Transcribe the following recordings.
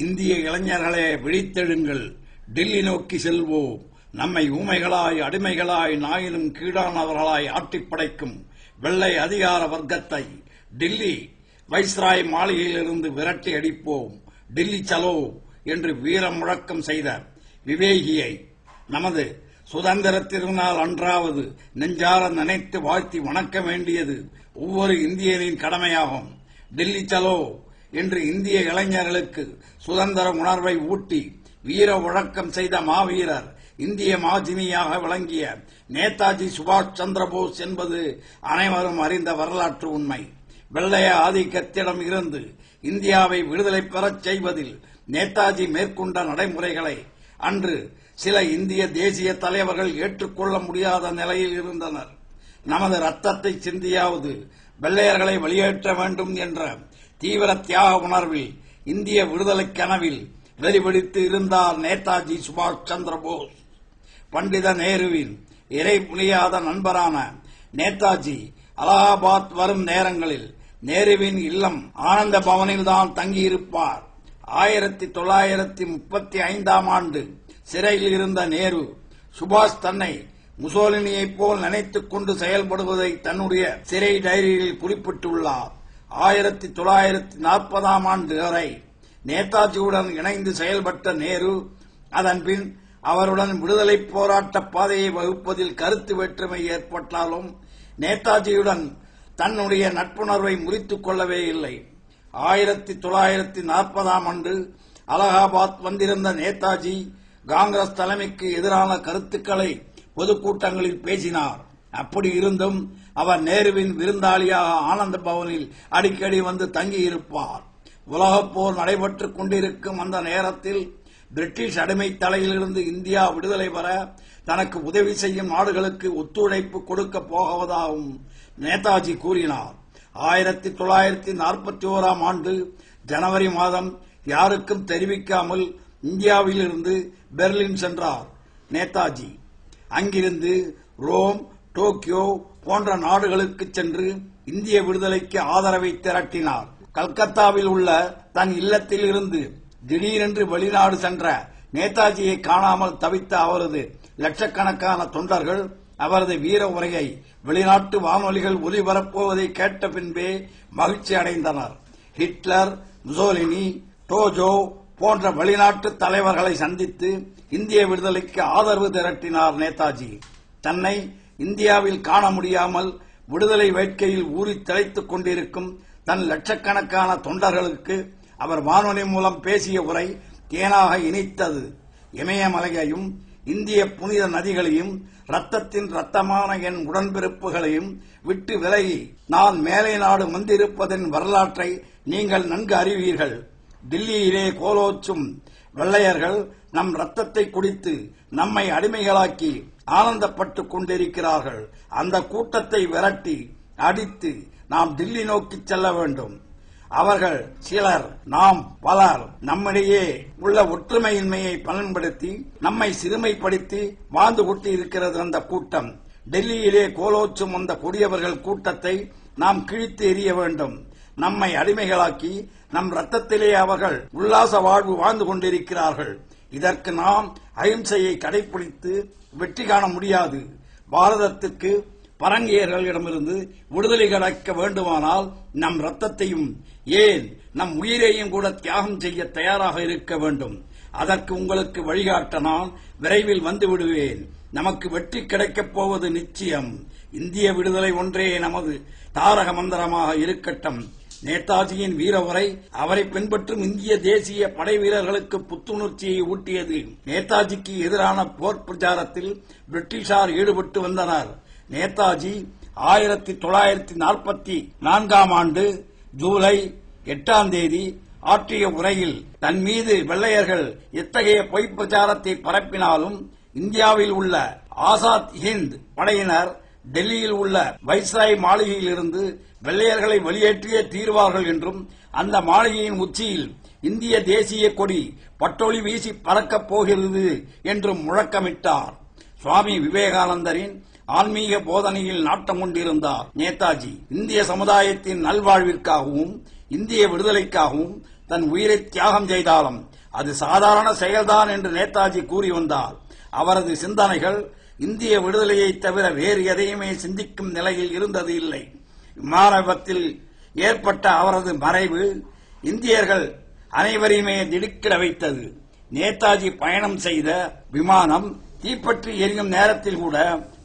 இந்திய இளைஞர்களே விழித்தெழுங்கள், டில்லி நோக்கி செல்வோம். நம்மை ஊமைகளாய் அடிமைகளாய் நாயினும் கீழானவர்களாய் ஆட்டிப் படைக்கும் வெள்ளை அதிகார வர்க்கத்தை டில்லி வைஸ்ராய் மாளிகையிலிருந்து விரட்டி அடிப்போம். டில்லி சலோ என்று வீர முழக்கம் செய்த விவேகியை நமது சுதந்திர திருநாள் அன்றாவது நெஞ்சார நினைத்து வாழ்த்தி வணக்க வேண்டியது ஒவ்வொரு இந்தியனின் கடமையாகும். டில்லி சலோ என்று இந்திய இளைஞர்களுக்கு சுதந்திர உணர்வை ஊட்டி வீர முழக்கம் செய்த மாவீரர், இந்திய மாஜினியாக விளங்கிய நேதாஜி சுபாஷ் சந்திரபோஸ் என்பது அனைவரும் அறிந்த வரலாற்று உண்மை. வெள்ளைய ஆதிக்கத்திடம் இருந்து இந்தியாவை விடுதலை பெறச் செய்வதில் நேதாஜி மேற்கொண்ட நடைமுறைகளை அன்று சில இந்திய தேசிய தலைவர்கள் ஏற்றுக்கொள்ள முடியாத நிலையில் இருந்தனர். நமது ரத்தத்தை சிந்தியாவது வெள்ளையர்களை வெளியேற்ற வேண்டும் என்ற தீவிர தியாக உணர்வில் இந்திய விடுதலை கனவில் வெறிபிடித்து இருந்தார் நேதாஜி சுபாஷ் சந்திரபோஸ். பண்டித நேருவின் இறை புரியாத நண்பரான நேதாஜி அலகாபாத் வரும் நேரங்களில் நேருவின் இல்லம் ஆனந்த பவனில்தான் தங்கியிருப்பார். 1935ஆம் ஆண்டு சிறையில் இருந்த நேரு, சுபாஷ் தன்னை முசோலினியைப் போல் நினைத்துக் கொண்டு செயல்படுவதை தன்னுடைய சிறை டைரியில் குறிப்பிட்டுள்ளார். 1940ஆம் ஆண்டு வரை நேதாஜியுடன் இணைந்து செயல்பட்ட நேரு, அதன்பின் அவருடன் விடுதலை போராட்ட பாதையை வகுப்பதில் கருத்து வேற்றுமை ஏற்பட்டாலும் நேதாஜியுடன் தன்னுடைய நட்புணர்வை முறித்துக் கொள்ளவே இல்லை. 1940ஆம் ஆண்டு அலகாபாத் வந்திருந்த நேதாஜி காங்கிரஸ் தலைமைக்கு எதிரான கருத்துக்களை பொதுக்கூட்டங்களில் பேசினார். அப்படி இருந்தும் அவர் நேருவின் விருந்தாளியாக ஆனந்த பவனில் அடிக்கடி வந்து தங்கியிருப்பார். உலகப் போர் நடைபெற்றுக் கொண்டிருக்கும் அந்த நேரத்தில் பிரிட்டிஷ் அடிமை தலையிலிருந்து இந்தியா விடுதலை பெற தனக்கு உதவி செய்யும் நாடுகளுக்கு ஒத்துழைப்பு கொடுக்க போவதாகவும் நேதாஜி கூறினார். 1941ஆம் ஆண்டு ஜனவரி மாதம் யாருக்கும் தெரிவிக்காமல் இந்தியாவிலிருந்து பெர்லின் சென்றார் நேதாஜி. அங்கிருந்து ரோம், டோக்கியோ போன்ற நாடுகளுக்கு சென்று இந்திய விடுதலைக்கு ஆதரவை திரட்டினார். கல்கத்தாவில் உள்ள தன் இல்லத்தில் இருந்து திடீரென்று வெளிநாடு சென்ற நேதாஜியை காணாமல் தவித்த அவரது லட்சக்கணக்கான தொண்டர்கள் அவரது வீர உரையை வெளிநாட்டு வானொலிகள் ஒலிபரப்புவதை கேட்ட பின்பே மகிழ்ச்சி அடைந்தனர். ஹிட்லர், முசோலினி, டோஜோ போன்ற வெளிநாட்டு தலைவர்களை சந்தித்து இந்திய விடுதலைக்கு ஆதரவு திரட்டினார் நேதாஜி. தன்னை இந்தியாவில் காண முடியாமல் விடுதலை வேட்கையில் ஊறி திளைத்துக் கொண்டிருக்கும் தன் லட்சக்கணக்கான தொண்டர்களுக்கு அவர் வானொலி மூலம் பேசிய உரை தேனாக இனித்தது. இமயமலையையும் இந்திய புனித நதிகளையும் ரத்தத்தின் ரத்தமான என் உடன்பிறப்புகளையும் விட்டு விலகி நான் மேலை நாடு வந்திருப்பதன் வரலாற்றை நீங்கள் நன்கு அறிவீர்கள். டில்லியிலே கோலோச்சும் வெள்ளையர்கள் நம் ரத்தத்தை குடித்து நம்மை அடிமைகளாக்கி ஆனந்தப்பட்டுக் கொண்டிருக்கிறார்கள். அந்த கூட்டத்தை விரட்டி அடித்து நாம் டில்லி நோக்கி செல்ல வேண்டும். அவர்கள் சிலர், நாம் பலர் நம்மிடையே உள்ள ஒற்றுமையின்மையை பயன்படுத்தி நம்மை சிறுமைப்படுத்தி வாழ்ந்து கொண்டிருக்கிறது அந்த கூட்டம். டெல்லியிலே கோலோச்சும் அந்த கொடியவர்கள் கூட்டத்தை நாம் கிழித்து எறிய வேண்டும். நம்மை அடிமைகளாக்கி நம் ரத்தத்திலே அவர்கள் உல்லாச வாழ்வு வாழ்ந்து கொண்டிருக்கிறார்கள். இதற்கு நாம் அஹிம்சையை கடைபிடித்து வெற்றி காண முடியாது. பாரதத்துக்கு பரங்கியர்களிடமிருந்து விடுதலை கிடைக்க வேண்டுமானால் நம் ரத்தத்தையும் ஏன் நம் உயிரையும் கூட தியாகம் செய்ய தயாராக இருக்க வேண்டும். அதற்கு உங்களுக்கு வழிகாட்ட நான் விரைவில் வந்து விடுவேன். நமக்கு வெற்றி கிடைக்கப் போவது நிச்சயம். இந்திய விடுதலை ஒன்றே நமது தாரக மந்திரமாக இருக்கட்டும். நேதாஜியின் வீர உரை அவரை பின்பற்றும் இந்திய தேசிய படை வீரர்களுக்கு புத்துணர்ச்சியை ஊட்டியது. நேதாஜிக்கு எதிரான போர் பிரச்சாரத்தில் பிரிட்டிஷார் ஈடுபட்டு வந்தனர். நேதாஜி 1944ஆம் ஆண்டு ஜூலை 8ஆம் தேதி ஆற்றிய உரையில் தன் மீது வெள்ளையர்கள் எத்தகைய பொய்ப் பிரச்சாரத்தை பரப்பினாலும் இந்தியாவில் உள்ள ஆசாத் ஹிந்த் படையினர் டெல்லியில் உள்ள வைஸ்ராய் மாளிகையிலிருந்து வெள்ளையர்களை வெளியேற்றியே தீர்வார்கள் என்றும் அந்த மாளிகையின் உச்சியில் இந்திய தேசிய கொடி பட்டொளி வீசி பறக்கப் போகிறது என்றும் முழக்கமிட்டார். சுவாமி விவேகானந்தரின் ஆன்மீக போதனையில் நாட்டம் கொண்டிருந்தார் நேதாஜி. இந்திய சமுதாயத்தின் நல்வாழ்விற்காகவும் இந்திய விடுதலைக்காகவும் தன் உயிரை தியாகம் செய்தாலும் அது சாதாரண செயல்தான் என்று நேதாஜி கூறி வந்தார். அவரது சிந்தனைகள் இந்திய விடுதலையை தவிர வேறு எதையுமே சிந்திக்கும் நிலையில் இருந்தது இல்லை. விமான விபத்தில் ஏற்பட்ட அவரது மறைவு இந்தியர்கள் அனைவரையுமே திடுக்கிட வைத்தது. நேதாஜி பயணம் செய்த விமானம் தீப்பற்றி எரியும் நேரத்தில் கூட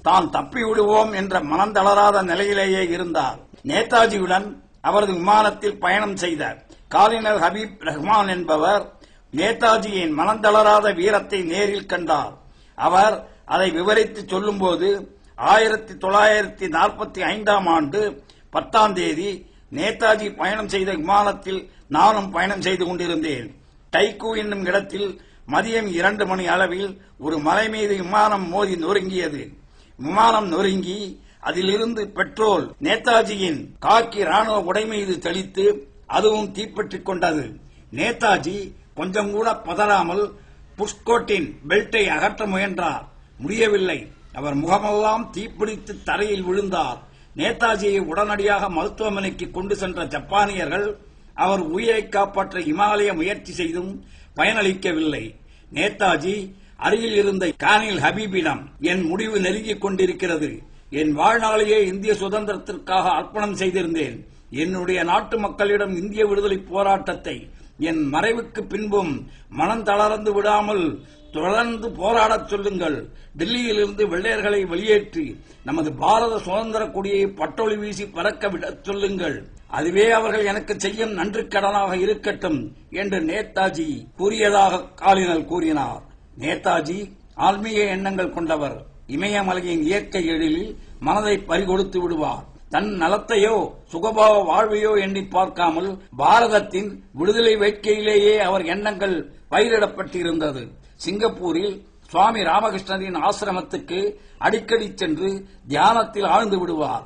தான் தப்பிவிடுவோம் என்ற மனம் தளராத நிலையிலேயே இருந்தார். நேதாஜியுடன் அவரது விமானத்தில் பயணம் செய்த காலினர் ஹபீப் ரஹ்மான் என்பவர் நேதாஜியின் மனம் தளராத வீரத்தை நேரில் கண்டார். அவர் அதை விவரித்து சொல்லும்போது 1945 ஆண்டு 10ஆம் தேதி நேதாஜி பயணம் செய்த விமானத்தில் நானும் பயணம் செய்து கொண்டிருந்தேன். டைக்கு என்னும் இடத்தில் மதியம் 2 மணி அளவில் ஒரு மலை மீது விமானம் மோதி நொறுங்கியது. விமானம் நொறுங்கி அதிலிருந்து பெட்ரோல் நேதாஜியின் காக்கி ராணுவ உடை மீது தெளித்து அதுவும் தீப்பற்றிக் கொண்டது. நேதாஜி கொஞ்சம் கூட பதறாமல் புஷ்கோட்டின் பெல்ட்டை அகற்ற முயன்றார். முடியவில்லை. அவர் முகமெல்லாம் தீப்பிடித்து தரையில் விழுந்தார். நேதாஜியை உடனடியாக மருத்துவமனைக்கு கொண்டு சென்ற ஜப்பானியர்கள் அவர் உயிரை காப்பாற்ற இமாலய முயற்சி செய்தும் பயனளிக்கவில்லை. நேதாஜி அருகில் இருந்த கானில் ஹபீபிடம், என் முடிவு நெருங்கிக் கொண்டிருக்கிறது. என் வாழ்நாளையே இந்திய சுதந்திரத்திற்காக அர்ப்பணம் செய்திருந்தேன். என்னுடைய நாட்டு மக்களிடம் இந்திய விடுதலை போராட்டத்தை என் மறைவுக்கு பின்பும் மனம் தளர்ந்து விடாமல் தொடர்ந்து போராடச் சொல்லுங்கள். டெல்லியிலிருந்து வெள்ளையர்களை வெளியேற்றி நமது பாரத சுதந்திர கொடியை பட்டொளி வீசி பறக்க விடச் சொல்லுங்கள். அதுவே அவர்கள் எனக்கு செய்யும் நன்றி கடனாக இருக்கட்டும் என்று நேதாஜி கூறியதாக காலினர் கூறினார். நேதாஜி ஆன்மீக எண்ணங்கள் கொண்டவர். இமயமலையின் இயற்கை எழிலில் மனதை பறிகொடுத்து விடுவார். தன் நலத்தையோ சுகபாவ வாழ்வையோ எண்ணி பார்க்காமல் பாரதத்தின் விடுதலை வேட்கையிலேயே அவர் எண்ணங்கள் பயிரிடப்பட்டிருந்தது. சிங்கப்பூரில் சுவாமி ராமகிருஷ்ணரின் ஆசிரமத்துக்கு அடிக்கடி சென்று தியானத்தில் ஆழ்ந்து விடுவார்.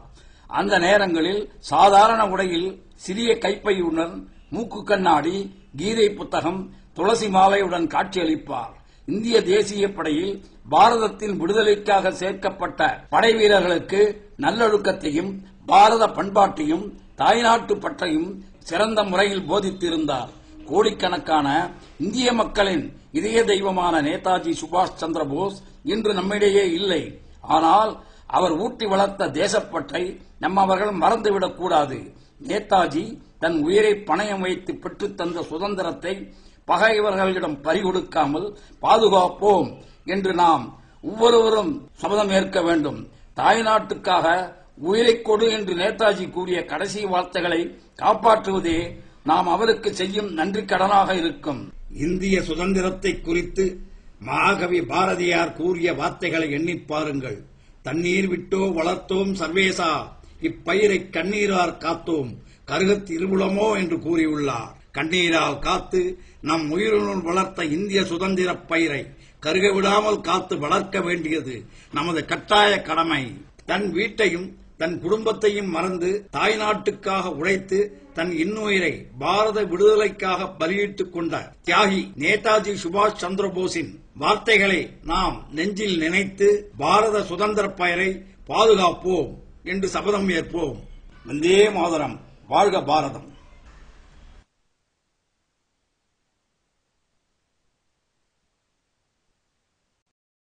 அந்த நேரங்களில் சாதாரண உடையில் சிறிய கைப்பையுடன் மூக்கு கண்ணாடி, கீதை புத்தகம், துளசி மாலையுடன் காட்சியளிப்பார். இந்திய தேசிய படையில் பாரதத்தின் விடுதலைக்காக சேர்க்கப்பட்ட படை வீரர்களுக்கு நல்லொழுக்கத்தையும் பாரத பண்பாட்டையும் தாய்நாட்டு பற்றையும் சிறந்த முறையில் போதித்திருந்தார். கோடிக்கணக்கான இந்திய மக்களின் இதய தெய்வமான நேதாஜி சுபாஷ் சந்திர போஸ் இன்று நம்மிடையே இல்லை. ஆனால் அவர் ஊட்டி வளர்த்த தேசப்பற்றை நம்மவர்கள் மறந்துவிடக் கூடாது. நேதாஜி தன் உயிரை பணயம் வைத்து பெற்றுத்தந்த சுதந்திரத்தை பகைவர்களிடம் பறிகொடுக்காமல் பாதுகாப்போம் என்று நாம் ஒவ்வொருவரும் சபதம் ஏற்க வேண்டும். தாய்நாட்டுக்காக உயிரை கொடு என்று நேதாஜி கூறிய கடைசி வார்த்தைகளை காப்பாற்றுவதே நாம் அவருக்கு செய்யும் நன்றி கடனாக இருக்கும். இந்திய சுதந்திரத்தை குறித்து மகாகவி பாரதியார் கூறிய வார்த்தைகளை எண்ணிப் பாருங்கள். தண்ணீர் விட்டோ வளர்த்தோம் சர்வேசா, இப்பயிரை கண்ணீரார் காத்தோம், கருகத் திருவுளமோ என்று கூறியுள்ளார். கண்ணீரால் காத்து நம் உயிருடன் வளர்த்த இந்திய சுதந்திர பயிரை கருக விடாமல் காத்து வளர்க்க வேண்டியது நமது கட்டாய கடமை. தன் வீட்டையும் தன் குடும்பத்தையும் மறந்து தாய்நாட்டுக்காக உழைத்து தன் இன்னுயிரை பாரத விடுதலைக்காக பலியிட்டுக் கொண்ட தியாகி நேதாஜி சுபாஷ் சந்திர போஸின் வார்த்தைகளை நாம் நெஞ்சில் நினைத்து பாரத சுதந்திர பயிரை பாதுகாப்போம் என்று சபதம் ஏற்போம். வந்தே மாதரம். வாழ்க பாரதம்.